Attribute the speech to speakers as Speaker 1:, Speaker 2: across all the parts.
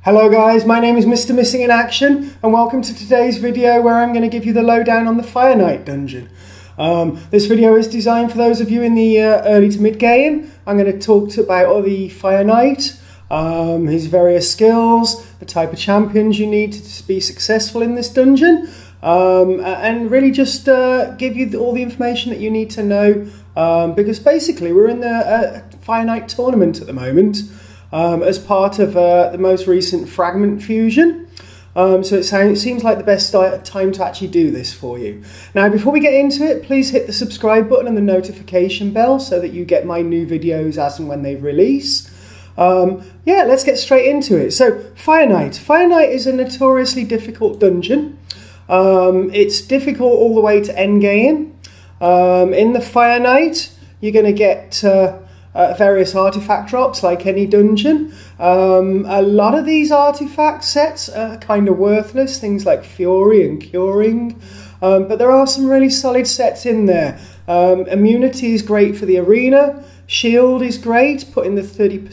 Speaker 1: Hello guys, my name is Mr. Missing in Action and welcome to today's video where I'm going to give you the lowdown on the Fire Knight dungeon. This video is designed for those of you in the early to mid game. I'm going to talk about the Fire Knight, his various skills, the type of champions you need to be successful in this dungeon, and really just give you all the information that you need to know, because basically we're in the Fire Knight tournament at the moment. As part of the most recent fragment fusion. So it seems like the best time to actually do this for you. Now, before we get into it, please hit the subscribe button and the notification bell so that you get my new videos as and when they release. Yeah, let's get straight into it. So, Fire Knight. Fire Knight is a notoriously difficult dungeon. It's difficult all the way to endgame. In the Fire Knight, you're going to get various artifact drops like any dungeon. A lot of these artifact sets are kind of worthless, things like Fury and Curing, but there are some really solid sets in there. Immunity is great for the arena, shield is great, putting the 30%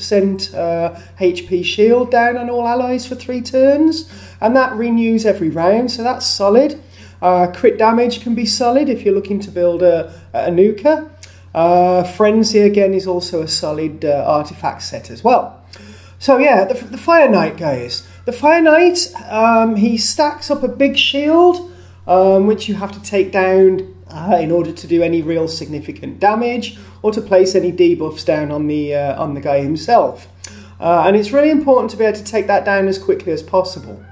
Speaker 1: HP shield down on all allies for 3 turns, and that renews every round, so that's solid. Crit damage can be solid if you're looking to build a nuker. Frenzy again is also a solid artifact set as well. So yeah, the Fire Knight, guys. The Fire Knight, he stacks up a big shield, which you have to take down in order to do any real significant damage or to place any debuffs down on the guy himself. And it's really important to be able to take that down as quickly as possible.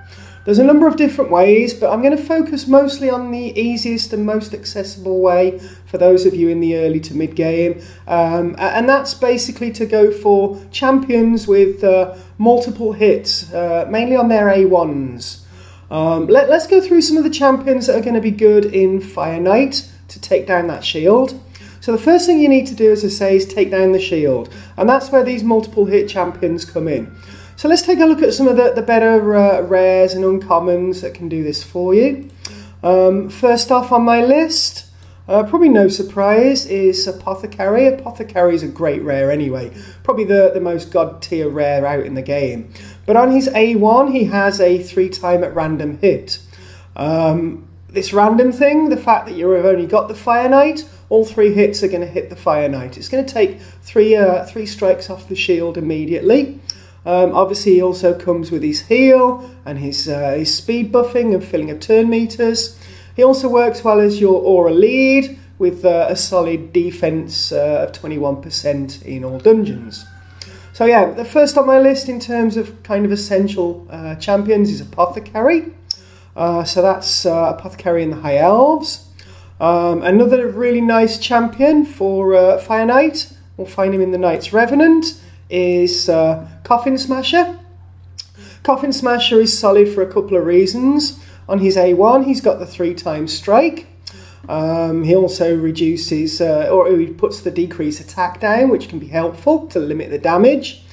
Speaker 1: There's a number of different ways, but I'm going to focus mostly on the easiest and most accessible way for those of you in the early to mid game, and that's basically to go for champions with multiple hits, mainly on their A1s. Let's go through some of the champions that are going to be good in Fire Knight to take down that shield. So the first thing you need to do, as I say, is take down the shield, and that's where these multiple hit champions come in. So let's take a look at some of the better rares and uncommons that can do this for you. First off on my list, probably no surprise, is Apothecary. Apothecary is a great rare anyway, probably the most god tier rare out in the game. But on his A1 he has a 3-time at random hit. This random thing, the fact that you've only got the Fire Knight, all 3 hits are going to hit the Fire Knight. It's going to take 3 strikes off the shield immediately. Obviously he also comes with his heal and his speed buffing and filling of turn meters. He also works well as your aura lead with a solid defense of 21% in all dungeons. So yeah, the first on my list in terms of kind of essential champions is Apothecary. So that's Apothecary in the High Elves. Another really nice champion for Fire Knight, we'll find him in the Knight's Revenant, is Coffin Smasher. Coffin Smasher is solid for a couple of reasons. On his A1 he's got the 3-time strike. He also reduces or he puts the decrease attack down, which can be helpful to limit the damage.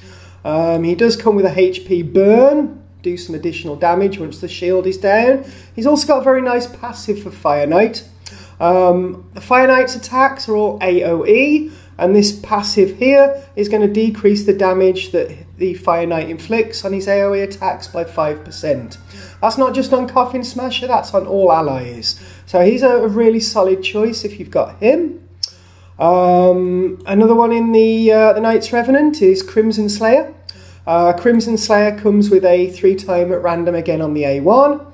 Speaker 1: He does come with a HP burn, do some additional damage once the shield is down. He's also got a very nice passive for Fire Knight. The Fire Knight's attacks are all AoE, and this passive here is going to decrease the damage that the Fire Knight inflicts on his AoE attacks by 5%. That's not just on Coffin Smasher, that's on all allies. So he's a really solid choice if you've got him. Another one in the Knight's Revenant is Crimson Slayer. Crimson Slayer comes with a 3-time at random again on the A1.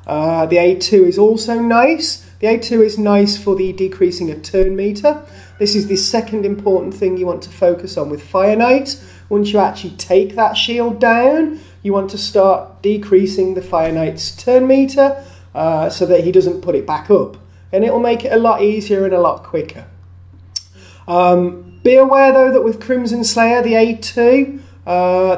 Speaker 1: The A2 is also nice. The A2 is nice for the decreasing of turn meter. This is the second important thing you want to focus on with Fire Knight. Once you actually take that shield down, you want to start decreasing the Fire Knight's turn meter so that he doesn't put it back up. And it will make it a lot easier and a lot quicker. Be aware though that with Crimson Slayer, the A2,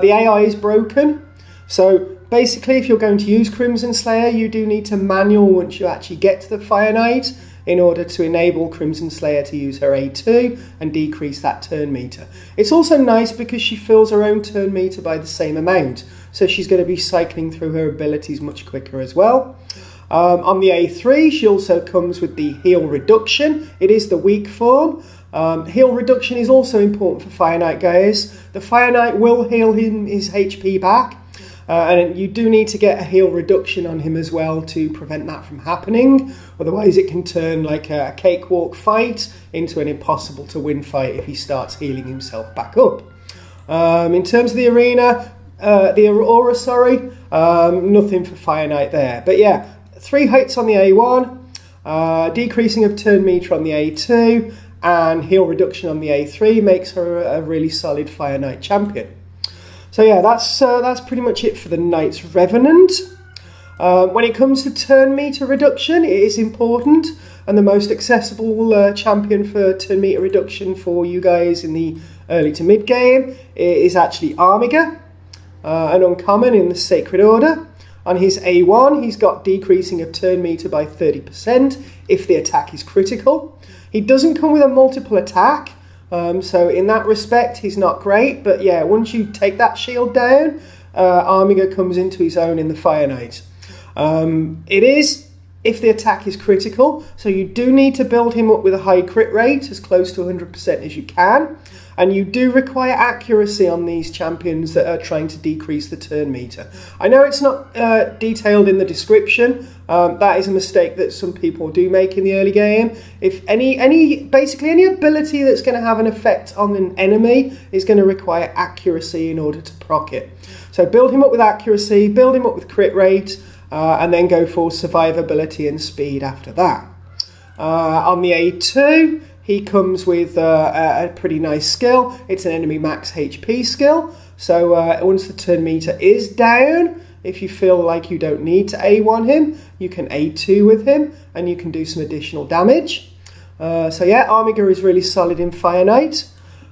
Speaker 1: the AI is broken. So basically, if you're going to use Crimson Slayer, you do need to manual once you actually get to the Fire Knight in order to enable Crimson Slayer to use her A2 and decrease that turn meter. It's also nice because she fills her own turn meter by the same amount, so she's going to be cycling through her abilities much quicker as well. On the A3, she also comes with the heal reduction. It is the weak form. Heal reduction is also important for Fire Knight, guys. The Fire Knight will heal his HP back. And you do need to get a heal reduction on him as well to prevent that from happening. Otherwise it can turn like a cakewalk fight into an impossible to win fight if he starts healing himself back up. In terms of the arena, the aura, sorry, nothing for Fire Knight there. But yeah, 3 hits on the A1, decreasing of turn meter on the A2, and heal reduction on the A3 makes her a really solid Fire Knight champion. So yeah, that's pretty much it for the Knight's Revenant. When it comes to turn meter reduction, it is important, and the most accessible champion for turn meter reduction for you guys in the early to mid game is actually Armiger, an uncommon in the Sacred Order. On his A1, he's got decreasing of turn meter by 30% if the attack is critical. He doesn't come with a multiple attack, so in that respect, he's not great. But yeah, once you take that shield down, Armiger comes into his own in the Fire Knight. It is if the attack is critical, so you do need to build him up with a high crit rate, as close to 100% as you can. And you do require accuracy on these champions that are trying to decrease the turn meter. I know it's not detailed in the description. That is a mistake that some people do make in the early game. If basically any ability that's going to have an effect on an enemy is going to require accuracy in order to proc it. So build him up with accuracy, build him up with crit rate, and then go for survivability and speed after that. On the A2, he comes with a pretty nice skill. It's an enemy max HP skill. So once the turn meter is down, if you feel like you don't need to A1 him, you can A2 with him, and you can do some additional damage. So yeah, Armiger is really solid in Fire Knight.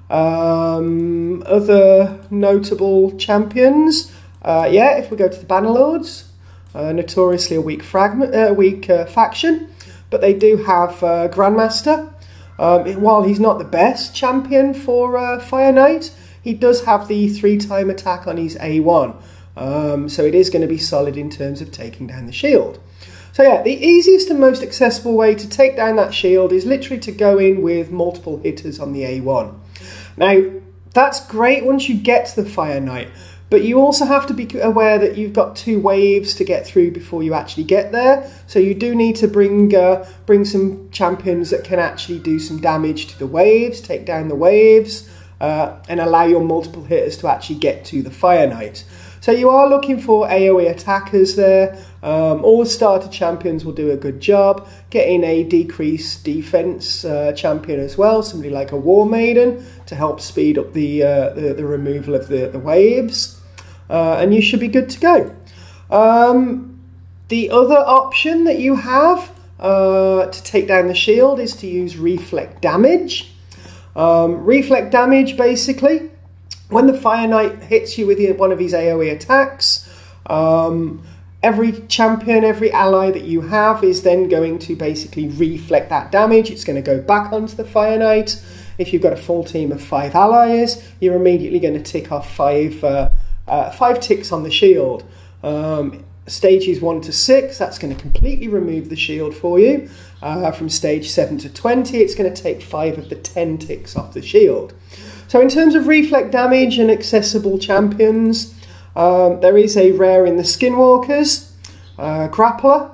Speaker 1: Other notable champions, yeah, if we go to the Bannerlords, notoriously a weak faction, but they do have Grandmaster. While he's not the best champion for Fire Knight, he does have the 3-time attack on his A1. So it is going to be solid in terms of taking down the shield. So yeah, the easiest and most accessible way to take down that shield is literally to go in with multiple hitters on the A1. Now, that's great once you get to the Fire Knight, but you also have to be aware that you've got 2 waves to get through before you actually get there. So you do need to bring some champions that can actually do some damage to the waves, take down the waves, and allow your multiple hitters to actually get to the Fire Knight. So you are looking for AoE attackers there. All the starter champions will do a good job. Getting a decreased defense champion as well, somebody like a War Maiden, to help speed up the removal of the waves. And you should be good to go. The other option that you have to take down the shield is to use Reflect Damage. Reflect Damage, basically, when the Fire Knight hits you with one of his AoE attacks, every champion, every ally that you have is then going to basically reflect that damage. It's going to go back onto the Fire Knight. If you've got a full team of 5 allies, you're immediately going to tick off 5 ticks on the shield. Stages 1 to 6, that's going to completely remove the shield for you. From stage 7 to 20, it's going to take 5 of the 10 ticks off the shield. So in terms of reflect damage and accessible champions, there is a rare in the Skinwalkers, Grappler.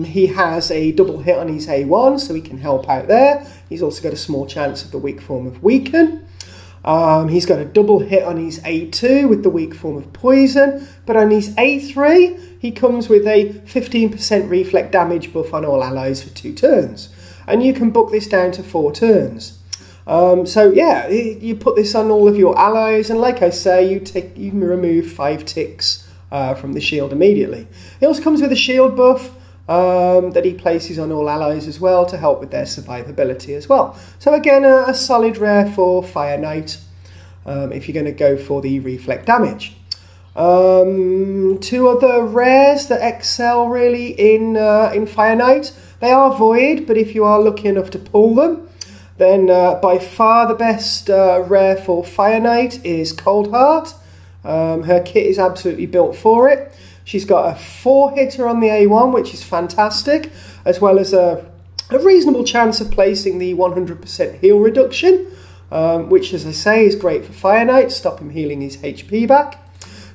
Speaker 1: He has a double hit on his A1, so he can help out there. He's also got a small chance of the weak form of Weaken. He's got a double hit on his A2 with the weak form of Poison, but on his A3, he comes with a 15% reflect damage buff on all allies for 2 turns. And you can book this down to 4 turns. So yeah, you put this on all of your allies, and like I say, you remove 5 ticks from the shield immediately. He also comes with a shield buff that he places on all allies as well to help with their survivability as well. So again, a solid rare for Fire Knight if you're going to go for the reflect damage. 2 other rares that excel really in Fire Knight. They are Void, but if you are lucky enough to pull them, then by far the best rare for Fire Knight is Coldheart. Her kit is absolutely built for it. She's got a 4-hitter on the A1, which is fantastic, as well as a reasonable chance of placing the 100% heal reduction, which, as I say, is great for Fire Knight, stop him healing his HP back.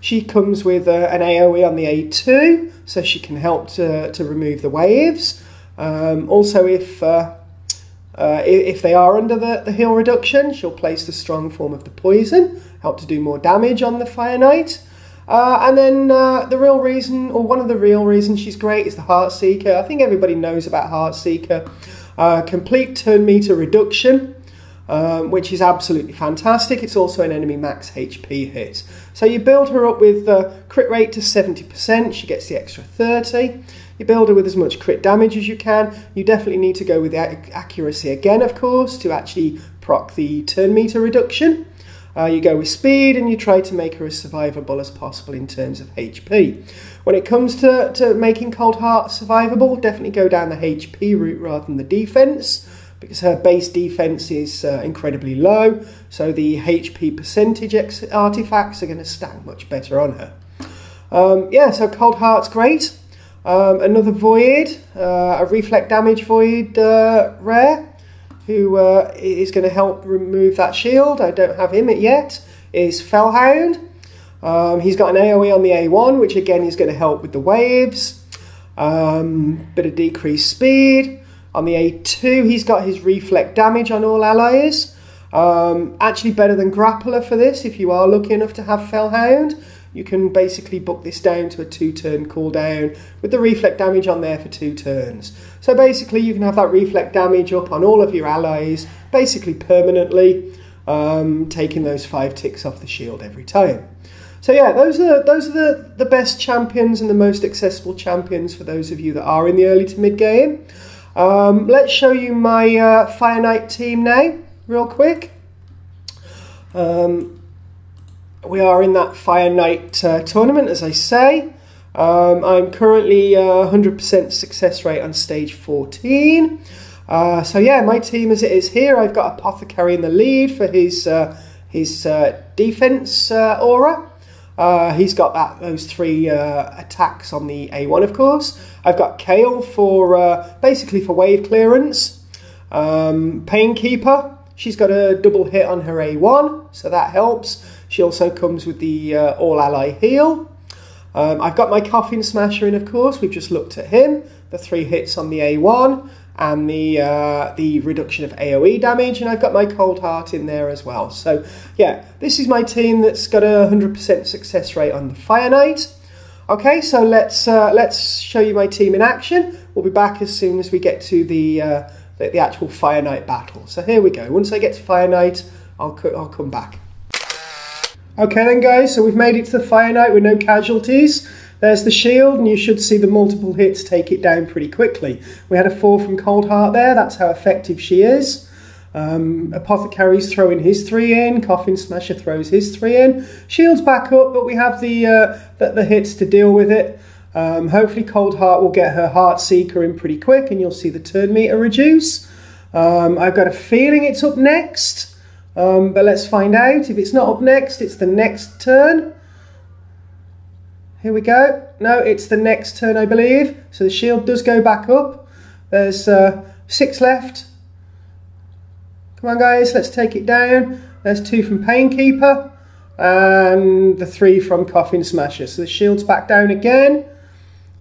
Speaker 1: She comes with an AoE on the A2, so she can help to remove the waves. Also, if they are under the heal reduction, she'll place the strong form of the poison, help to do more damage on the Fire Knight. And then the real reason, or one of the real reasons she's great, is the Heart Seeker. I think everybody knows about Heart Seeker. Complete turn meter reduction, which is absolutely fantastic. It's also an enemy max HP hit. So you build her up with crit rate to 70%, she gets the extra 30. You build her with as much crit damage as you can. You definitely need to go with the accuracy again, of course, to actually proc the turn meter reduction. You go with speed and you try to make her as survivable as possible in terms of HP. When it comes to making Coldheart survivable, definitely go down the HP route rather than the defense, because her base defense is incredibly low, so the HP percentage artifacts are going to stack much better on her. Yeah, so Coldheart's great. Another Void, a Reflect Damage Void rare, who is going to help remove that shield. I don't have him yet, is Fellhound. He's got an AoE on the A1, which again is going to help with the waves. Bit of decreased speed. On the A2, he's got his Reflect Damage on all allies. Actually better than Grappler for this, if you are lucky enough to have Fellhound. You can basically book this down to a 2-turn cooldown with the Reflect Damage on there for 2 turns. So basically you can have that Reflect Damage up on all of your allies, basically permanently, taking those 5 ticks off the shield every time. So yeah, those are the best champions and the most accessible champions for those of you that are in the early to mid game. Let's show you my Fire Knight team now, real quick. We are in that Fire Knight tournament, as I say. I'm currently 100% success rate on stage 14. So yeah, my team as it is here, I've got Apothecary in the lead for his defense aura. He's got those 3 attacks on the A1, of course. I've got Kale for basically for wave clearance. Painkeeper, she's got a double hit on her A1, so that helps. She also comes with the all-ally heal. I've got my Coffin Smasher in, of course. We've just looked at him. The 3 hits on the A1 and the reduction of AoE damage. And I've got my Coldheart in there as well. So, yeah, this is my team that's got a 100% success rate on the Fire Knight. Okay, so let's show you my team in action. We'll be back as soon as we get to the actual Fire Knight battle. So here we go. Once I get to Fire Knight, I'll come back. Okay then guys, so we've made it to the Fire Knight with no casualties. There's the shield, and you should see the multiple hits take it down pretty quickly. We had a 4 from Coldheart there, that's how effective she is. Apothecary's throwing his 3 in, Coffin Smasher throws his 3 in. Shield's back up, but we have the hits to deal with it. Hopefully Coldheart will get her Heart Seeker in pretty quick, and you'll see the turn meter reduce. I've got a feeling it's up next. But let's find out. If it's not up next, it's the next turn. Here we go. No, it's the next turn, I believe. So the shield does go back up. There's 6 left. Come on, guys, let's take it down. There's 2 from Painkeeper and the 3 from Coffin Smasher. So the shield's back down again.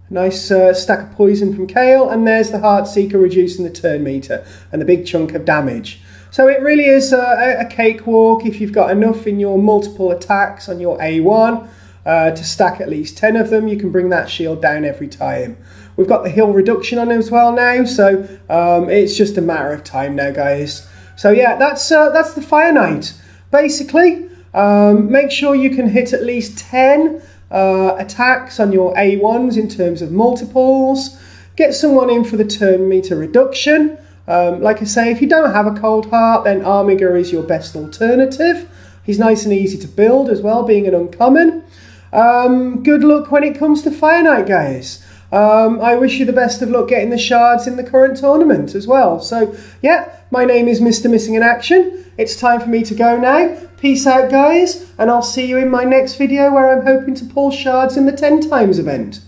Speaker 1: Nice stack of poison from Kale. And there's the Heart Seeker reducing the turn meter and the big chunk of damage. So it really is a cakewalk if you've got enough in your multiple attacks on your A1 to stack at least 10 of them. You can bring that shield down every time. We've got the heal reduction on as well now, so it's just a matter of time now, guys. So yeah, that's the Fire Knight. Basically, make sure you can hit at least 10 attacks on your A1s in terms of multiples. Get someone in for the turn meter reduction. Like I say, if you don't have a Coldheart, then Armiger is your best alternative. He's nice and easy to build as well, being an uncommon. Good luck when it comes to Fire Knight, guys. I wish you the best of luck getting the shards in the current tournament as well. So, yeah, my name is Mr. Missing in Action. It's time for me to go now. Peace out, guys, and I'll see you in my next video where I'm hoping to pull shards in the 10 times event.